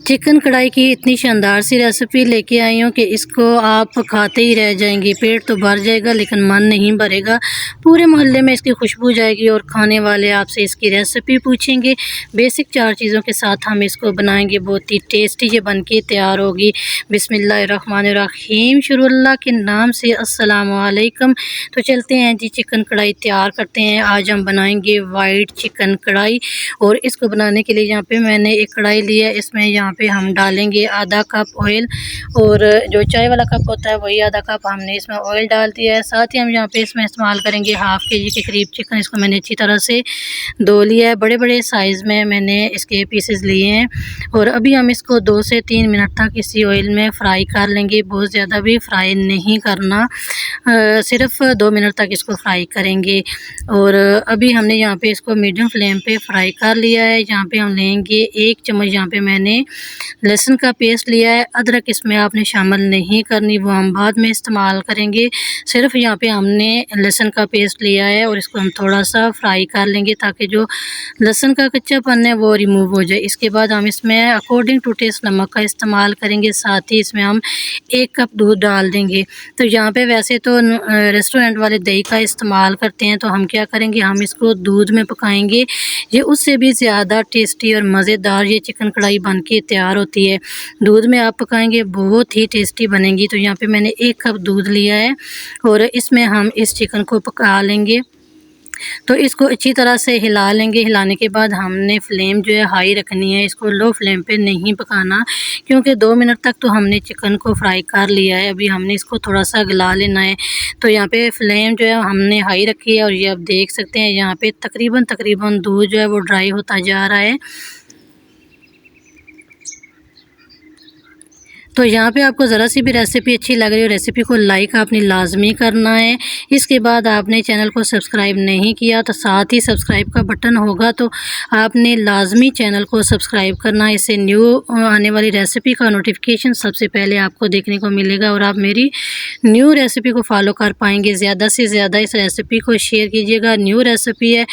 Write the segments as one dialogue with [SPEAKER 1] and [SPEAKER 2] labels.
[SPEAKER 1] Chicken कढ़ाई की इतनी शानदार सी रेसिपी लेके आई हूँ कि इसको आप खाते ही रह जाएंगे। पेट तो भर जाएगा लेकिन मन नहीं भरेगा। पूरे मोहल्ले में इसकी खुशबू जाएगी और खाने वाले आपसे इसकी रेसिपी पूछेंगे। बेसिक 4 चीज़ों के साथ हम इसको बनाएंगे। बहुत ही टेस्टी ये बन के तैयार होगी। बिस्मिल्लाहिर्रहमानिर्रहीम। शुरू अल्लाह के नाम से। अस्सलामु अलैकुम। तो चलते हैं जी, चिकन कढ़ाई तैयार करते हैं। आज हम बनाएंगे वाइट चिकन कढ़ाई। और इसको बनाने के लिए यहाँ पे मैंने एक कढ़ाई लिया है। इसमें यहाँ पे हम डालेंगे आधा कप ऑयल, और जो चाय वाला कप होता है वही आधा कप हमने इसमें ऑयल डाल दिया है। साथ ही हम यहाँ पे इसमें इस्तेमाल करेंगे हाफ़ केजी के करीब चिकन। इसको मैंने अच्छी तरह से धो लिया है। बड़े बड़े साइज़ में मैंने इसके पीसेस लिए हैं। और अभी हम इसको 2 से 3 मिनट तक इसी ऑयल में फ्राई कर लेंगे। बहुत ज़्यादा भी फ्राई नहीं करना, सिर्फ 2 मिनट तक इसको फ्राई करेंगे। और अभी हमने यहाँ पे इसको मीडियम फ्लेम पे फ्राई कर लिया है। यहाँ पे हम लेंगे 1 चम्मच, यहाँ पे मैंने लहसुन का पेस्ट लिया है। अदरक इसमें आपने शामिल नहीं करनी, वो हम बाद में इस्तेमाल करेंगे। सिर्फ यहाँ पे हमने लहसुन का पेस्ट लिया है और इसको हम थोड़ा सा फ्राई कर लेंगे ताकि जो लहसुन का कच्चापन है वो रिमूव हो जाए। इसके बाद हम इसमें अकॉर्डिंग टू टेस्ट नमक का इस्तेमाल करेंगे। साथ ही इसमें हम 1 कप दूध डाल देंगे। तो यहाँ पे वैसे तो रेस्टोरेंट वाले दही का इस्तेमाल करते हैं, तो हम क्या करेंगे, हम इसको दूध में पकाएंगे। ये उससे भी ज़्यादा टेस्टी और मज़ेदार ये चिकन कढ़ाई बन के तैयार होती है। दूध में आप पकाएंगे बहुत ही टेस्टी बनेगी। तो यहाँ पे मैंने 1 कप दूध लिया है और इसमें हम इस चिकन को पका लेंगे। तो इसको अच्छी तरह से हिला लेंगे। हिलाने के बाद हमने फ्लेम जो है हाई रखनी है, इसको लो फ्लेम पे नहीं पकाना, क्योंकि 2 मिनट तक तो हमने चिकन को फ्राई कर लिया है। अभी हमने इसको थोड़ा सा गला लेना है। तो यहाँ पे फ्लेम जो है हमने हाई रखी है और ये आप देख सकते हैं यहाँ पे तकरीबन दूध जो है वो ड्राई होता जा रहा है। तो यहाँ पे आपको ज़रा सी भी रेसिपी अच्छी लग रही हो, रेसिपी को लाइक आपने लाजमी करना है। इसके बाद आपने चैनल को सब्सक्राइब नहीं किया तो साथ ही सब्सक्राइब का बटन होगा, तो आपने लाजमी चैनल को सब्सक्राइब करना है। इससे न्यू आने वाली रेसिपी का नोटिफिकेशन सबसे पहले आपको देखने को मिलेगा और आप मेरी न्यू रेसिपी को फॉलो कर पाएंगे। ज़्यादा से ज़्यादा इस रेसिपी को शेयर कीजिएगा। न्यू रेसिपी है,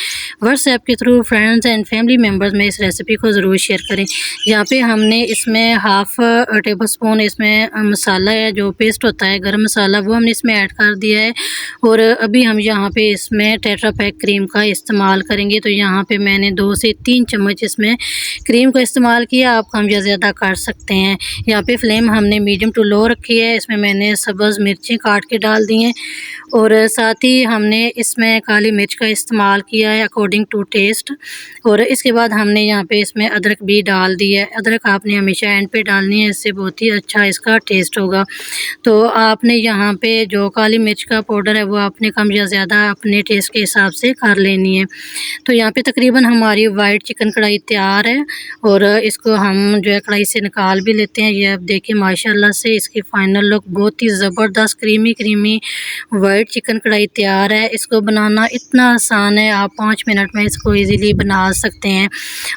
[SPEAKER 1] व्हाट्सएप के through friends and family members में इस रेसिपी को ज़रूर शेयर करें। यहाँ पे हमने इसमें हाफ़ टेबल स्पून इसमें मसाला है, जो पेस्ट होता है गरम मसाला, वो हमने इसमें ऐड कर दिया है। और अभी हम यहाँ पे इसमें टेट्रा पैक क्रीम का इस्तेमाल करेंगे। तो यहाँ पे मैंने 2 से 3 चम्मच इसमें क्रीम का इस्तेमाल किया। आप कम या ज़्यादा कर सकते हैं। यहाँ पे फ्लेम हमने मीडियम टू लो रखी है। इसमें मैंने सब्ज़ मिर्चें काट के डाल दी हैं और साथ ही हमने इसमें काली मिर्च का इस्तेमाल किया है अकॉर्डिंग टू टेस्ट। और इसके बाद हमने यहाँ पे इसमें अदरक भी डाल दी है। अदरक आपने हमेशा एंड पे डालनी है, इससे बहुत ही अच्छा इसका टेस्ट होगा। तो आपने यहाँ पे जो काली मिर्च का पाउडर है वो आपने कम या ज़्यादा अपने टेस्ट के हिसाब से कर लेनी है। तो यहाँ पे तकरीबन हमारी वाइट चिकन कढ़ाई तैयार है और इसको हम जो है कढ़ाई से निकाल भी लेते हैं। ये आप देखिए माशाल्लाह से इसकी फ़ाइनल लुक बहुत ही ज़बरदस्त क्रीमी वाइट चिकन कढ़ाई तैयार है। इसको बनाना इतना आसान है, आप 5 मिनट में इसको ईज़िली बना सकते हैं।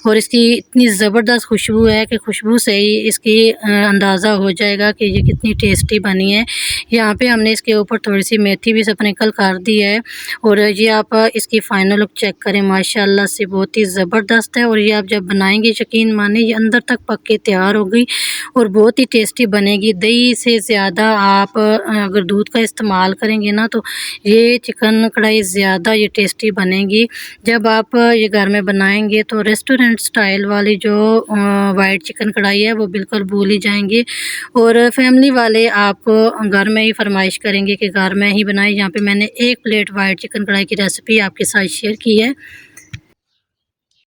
[SPEAKER 1] और इसकी इतनी ज़बरदस्त खुशबू है कि खुशबू से ही इसकी अंदाज़ा हो जाएगा कि ये कितनी टेस्टी बनी है। यहाँ पे हमने इसके ऊपर थोड़ी सी मेथी भी स्प्रिंकल कर दी है। और ये आप इसकी फ़ाइनल लुक चेक करें, माशाल्लाह से बहुत ही ज़बरदस्त है। और ये आप जब बनाएंगे यकीन माने ये अंदर तक पक के तैयार हो गई और बहुत ही टेस्टी बनेगी। दही से ज़्यादा आप अगर दूध का इस्तेमाल करेंगे ना तो ये चिकन कढ़ाई ज़्यादा ये टेस्टी बनेगी। जब आप ये घर में बनाएंगे तो रेस्टोरेंट स्टाइल वाली जो वाइट चिकन कढ़ाई है वो बिल्कुल भूल ही जाएंगे। और फैमिली वाले आपको घर में ही फरमाइश करेंगे कि घर में ही बनाए। यहाँ पे मैंने 1 प्लेट वाइट चिकन कढ़ाई की रेसिपी आपके साथ शेयर की है।